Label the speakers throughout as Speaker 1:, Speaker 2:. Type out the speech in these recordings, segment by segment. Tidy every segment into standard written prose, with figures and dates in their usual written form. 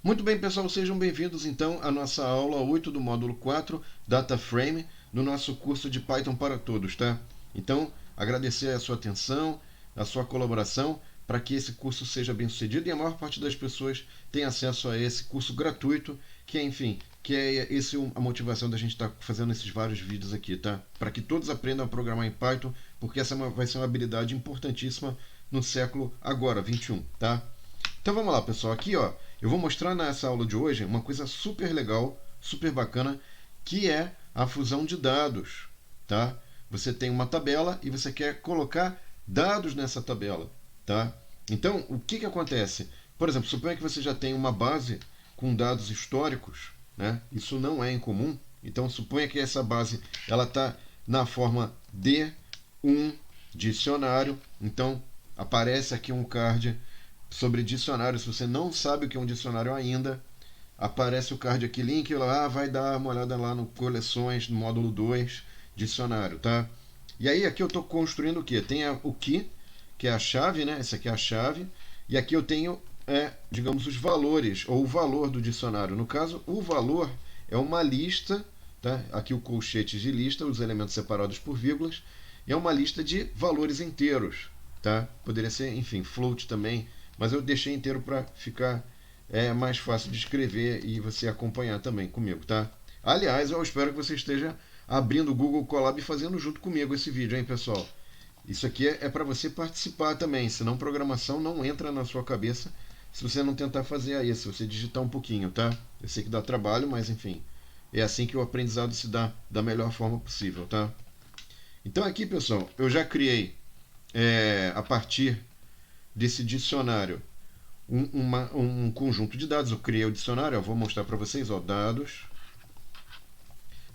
Speaker 1: Muito bem, pessoal, sejam bem-vindos então à nossa aula 8 do módulo 4, Data Frame, no nosso curso de Python para todos, tá? Então, agradecer a sua atenção, a sua colaboração, para que esse curso seja bem sucedido e a maior parte das pessoas tenha acesso a esse curso gratuito, que é, enfim, a motivação da gente estar fazendo esses vários vídeos aqui, tá? Para que todos aprendam a programar em Python, porque essa vai ser uma habilidade importantíssima no século agora, 21, tá? Então vamos lá, pessoal. Aqui, ó, eu vou mostrar nessa aula de hoje uma coisa super legal, super bacana, que é a fusão de dados, tá? Você tem uma tabela e você quer colocar dados nessa tabela, tá? Então, o que acontece? Por exemplo, suponha que você já tem uma base com dados históricos, né? Isso não é incomum. Então, suponha que essa base ela está na forma de um dicionário. Então, aparece aqui um card sobre dicionário. Se você não sabe o que é um dicionário ainda, aparece o card aqui, link lá, vai dar uma olhada lá no coleções, no módulo 2, dicionário, tá? E aí aqui eu estou construindo o que? Tem o key, que é a chave, né? Essa aqui é a chave. E aqui eu tenho, digamos, os valores, ou o valor do dicionário. No caso, o valor é uma lista, tá? Aqui o colchete de lista, os elementos separados por vírgulas, e é uma lista de valores inteiros, tá? Poderia ser, enfim, float também, mas eu deixei inteiro para ficar mais fácil de escrever e você acompanhar também comigo, tá? Aliás, eu espero que você esteja abrindo o Google Colab e fazendo junto comigo esse vídeo, hein, pessoal? Isso aqui é para você participar também, senão programação não entra na sua cabeça se você não tentar fazer aí, se você digitar um pouquinho, tá? Eu sei que dá trabalho, mas enfim, é assim que o aprendizado se dá da melhor forma possível, tá? Então aqui, pessoal, eu já criei a partir desse dicionário um conjunto de dados. Eu criei o dicionário, eu vou mostrar para vocês, ó, dados,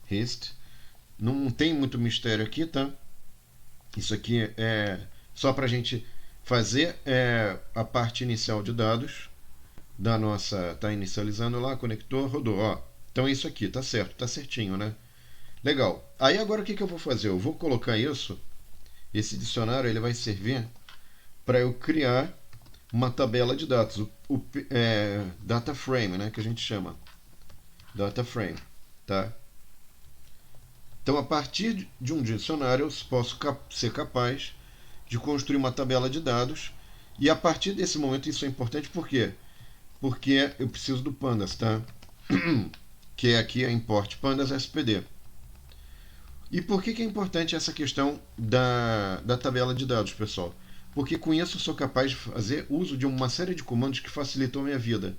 Speaker 1: hist. Não tem muito mistério aqui, tá? Isso aqui é só para a gente fazer a parte inicial de dados da nossa. Tá inicializando lá, conector, rodou, ó. Então é isso aqui, tá certo, tá certinho, né? Legal. Aí agora o que eu vou fazer? Eu vou colocar isso, esse dicionário, ele vai servir para eu criar uma tabela de dados, data frame, né, que a gente chama data frame, tá? Então, a partir de um dicionário, eu posso ser capaz de construir uma tabela de dados, e a partir desse momento isso é importante. Por quê? Porque eu preciso do pandas, tá? Que é aqui a import pandas spd. E por que é importante essa questão da tabela de dados, pessoal? Porque com isso eu sou capaz de fazer uso de uma série de comandos que facilitam a minha vida.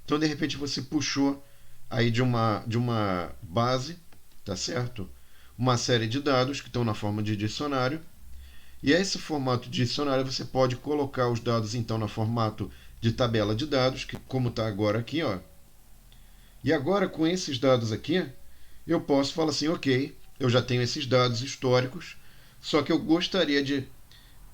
Speaker 1: Então, de repente, você puxou aí de uma base, tá certo? Uma série de dados que estão na forma de dicionário. E a esse formato de dicionário você pode colocar os dados então no formato de tabela de dados, que como está agora aqui, ó. E agora com esses dados aqui, eu posso falar assim, ok, eu já tenho esses dados históricos, só que eu gostaria de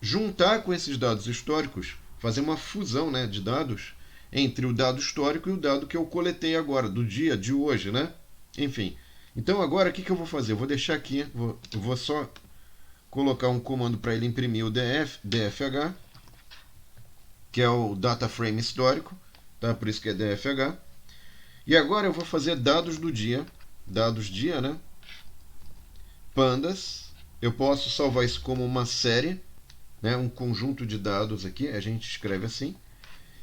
Speaker 1: juntar com esses dados históricos, fazer uma fusão, né, de dados entre o dado histórico e o dado que eu coletei agora, do dia de hoje, né? Enfim. Então agora o que eu vou fazer? Eu vou deixar aqui, eu vou só colocar um comando para ele imprimir o dfh, que é o data frame histórico, tá? Por isso que é dfh. E agora eu vou fazer dados do dia, dados dia, né? Pandas. Eu posso salvar isso como uma série, né? Um conjunto de dados aqui, a gente escreve assim.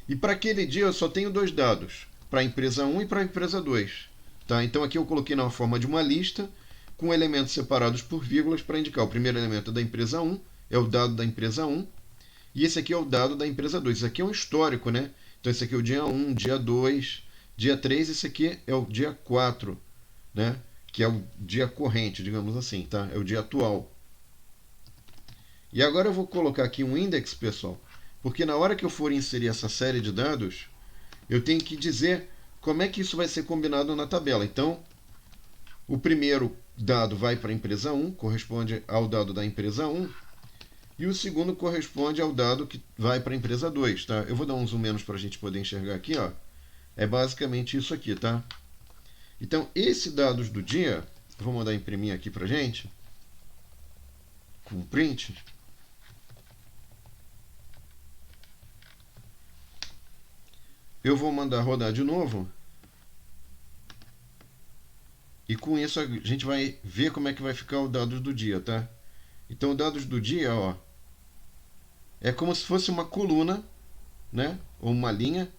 Speaker 1: E para aquele dia eu só tenho dois dados, para a empresa 1 e para a empresa 2. Tá? Então aqui eu coloquei na forma de uma lista com elementos separados por vírgulas para indicar o primeiro elemento da empresa 1, é o dado da empresa 1, e esse aqui é o dado da empresa 2. Isso aqui é um histórico, né? Então esse aqui é o dia 1, dia 2, dia 3, esse aqui é o dia 4, né? Que é o dia corrente, digamos assim, tá? É o dia atual. E agora eu vou colocar aqui um index, pessoal, porque na hora que eu for inserir essa série de dados, eu tenho que dizer como é que isso vai ser combinado na tabela. Então, o primeiro dado vai para a empresa 1, corresponde ao dado da empresa 1, e o segundo corresponde ao dado que vai para a empresa 2. Tá? Eu vou dar um zoom menos para a gente poder enxergar aqui. Ó. É basicamente isso aqui. Tá? Então, esse dados do dia, eu vou mandar imprimir aqui para a gente, com print. eu vou mandar rodar de novo. E com isso a gente vai ver como é que vai ficar o dados do dia, tá? Então, o dados do dia, ó, é como se fosse uma coluna, né? Ou uma linha.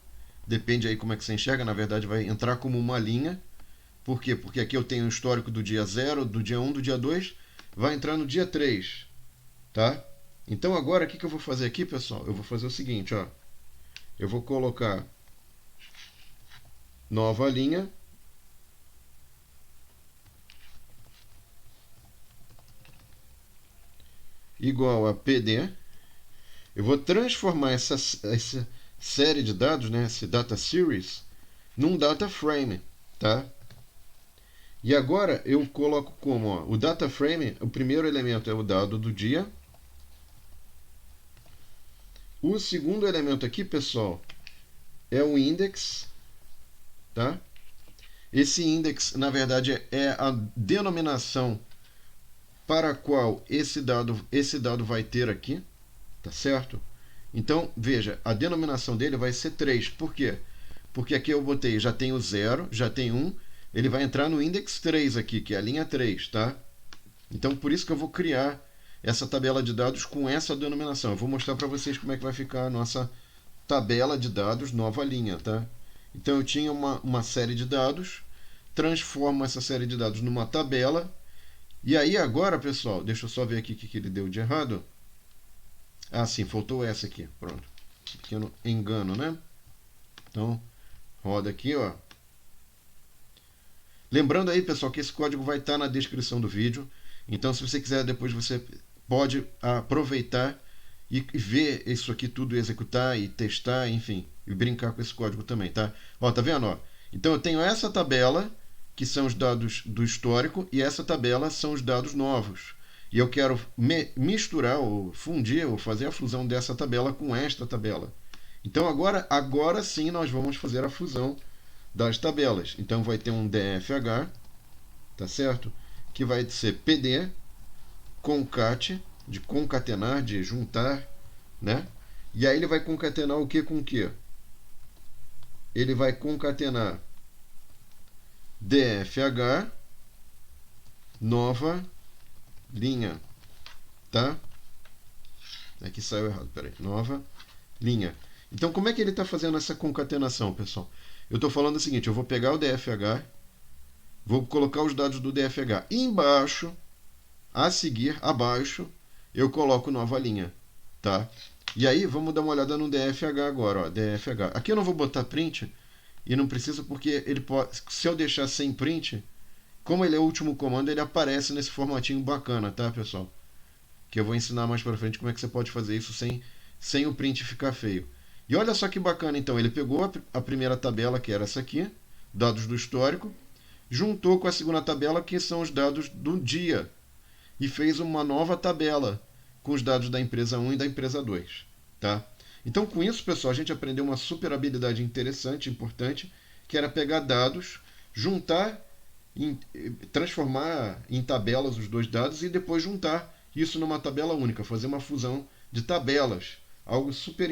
Speaker 1: Depende aí como é que você enxerga. Na verdade, vai entrar como uma linha. Por quê? Porque aqui eu tenho o histórico do dia 0, do dia 1, do dia 2. Vai entrar no dia 3, tá? Então, agora, o que eu vou fazer aqui, pessoal? Eu vou fazer o seguinte, ó. Eu vou colocar nova linha. Igual a PD. Eu vou transformar essa série de dados, né, esse data series, num data frame, tá? E agora eu coloco como, ó, o data frame, o primeiro elemento é o dado do dia. O segundo elemento aqui, pessoal, é o index, tá? Esse index, na verdade, é a denominação para a qual esse dado vai ter aqui, tá certo? Então, veja, a denominação dele vai ser 3. Por quê? Porque aqui eu botei, já tem o 0, já tem 1, ele vai entrar no index 3 aqui, que é a linha 3, tá? Então, por isso que eu vou criar essa tabela de dados com essa denominação. Eu vou mostrar para vocês como é que vai ficar a nossa tabela de dados, nova linha, tá? Então, eu tinha uma série de dados, transformo essa série de dados numa tabela, e aí agora, pessoal, deixa eu só ver aqui o que ele deu de errado. Ah, sim, faltou essa aqui. Pronto. Pequeno engano, né? Então, roda aqui, ó. Lembrando aí, pessoal, que esse código vai estar na descrição do vídeo. Então, se você quiser, depois você pode aproveitar e ver isso aqui tudo, executar e testar, enfim, e brincar com esse código também, tá? Ó, tá vendo, ó? Então, eu tenho essa tabela, que são os dados do histórico, e essa tabela são os dados novos. E eu quero misturar, ou fundir, ou fazer a fusão dessa tabela com esta tabela. Então, agora sim nós vamos fazer a fusão das tabelas. Então, vai ter um DFH, tá certo? Que vai ser PD, concat, de concatenar, de juntar, né? E aí ele vai concatenar o que com o que? Ele vai concatenar DFH, nova linha, tá? Aqui saiu errado, peraí. Nova linha. Então, como é que ele está fazendo essa concatenação, pessoal? Eu estou falando o seguinte, eu vou pegar o DFH, vou colocar os dados do DFH. E embaixo, a seguir, abaixo, eu coloco nova linha, tá? E aí, vamos dar uma olhada no DFH agora, ó, DFH. Aqui eu não vou botar print, e não precisa porque ele pode, se eu deixar sem print, como ele é o último comando, ele aparece nesse formatinho bacana, tá, pessoal? Que eu vou ensinar mais pra frente como é que você pode fazer isso sem o print ficar feio. E olha só que bacana, então, ele pegou a primeira tabela, que era essa aqui, dados do histórico, juntou com a segunda tabela, que são os dados do dia, e fez uma nova tabela com os dados da empresa 1 e da empresa 2, tá? Então, com isso, pessoal, a gente aprendeu uma super habilidade interessante, importante, que era pegar dados, juntar, transformar em tabelas os dois dados e depois juntar isso numa tabela única, fazer uma fusão de tabelas. Algo super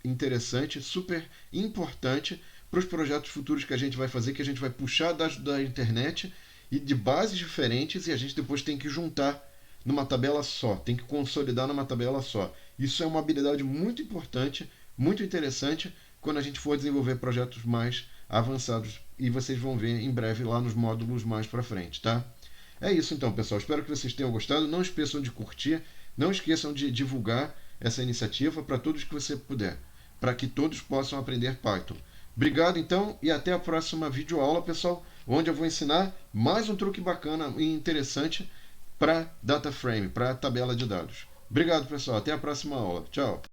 Speaker 1: interessante, super importante para os projetos futuros que a gente vai fazer, que a gente vai puxar dados da internet e de bases diferentes e a gente depois tem que juntar numa tabela só, tem que consolidar numa tabela só. Isso é uma habilidade muito importante, muito interessante quando a gente for desenvolver projetos mais avançados e vocês vão ver em breve lá nos módulos mais para frente, tá? É isso então, pessoal. Espero que vocês tenham gostado. Não esqueçam de curtir, não esqueçam de divulgar essa iniciativa para todos que você puder, para que todos possam aprender Python. Obrigado então e até a próxima videoaula, pessoal, onde eu vou ensinar mais um truque bacana e interessante para data frame, para tabela de dados. Obrigado, pessoal. Até a próxima aula. Tchau.